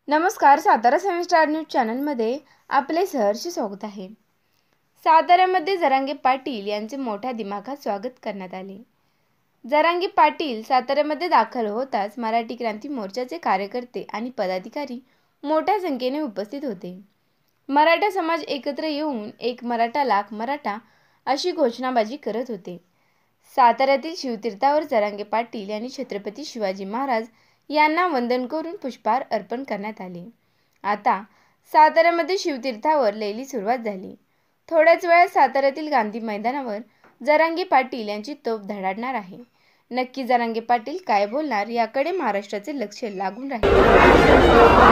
नमस्कार. Satara seven news चॅनलमध्ये आपले सहर्ष स्वागत आहे. साताऱ्यामध्ये जरांगे पाटील यांचे मोठ्या दिमाखात स्वागत करण्यात आले. जरांगे पाटील साताऱ्यामध्ये दाखल होताच मराठी क्रांती मोर्चाचे कार्यकर्ते आणि पदाधिकारी मोठ्या संख्येने उपस्थित होते. मराठा समाज एकत्र येऊन एक मराठा लाख मराठा अशी घोषणाबाजी करत होते. साताऱ्यातील शिवतीर्थावर जरांगे पाटील यांनी छत्रपती शिवाजी महाराज यांना वंदन करून पुष्पहार अर्पण करण्यात आले. आता साताऱ्यामध्ये शिवतीर्थावर लैली सुरुवात झाली. थोड्याच वेळात साताऱ्यातील गांधी मैदानावर जरांगे पाटील यांची तोफ धडाडणार आहे. नक्की जरांगे पाटील काय बोलणार याकडे महाराष्ट्राचे लक्ष लागून राहिले.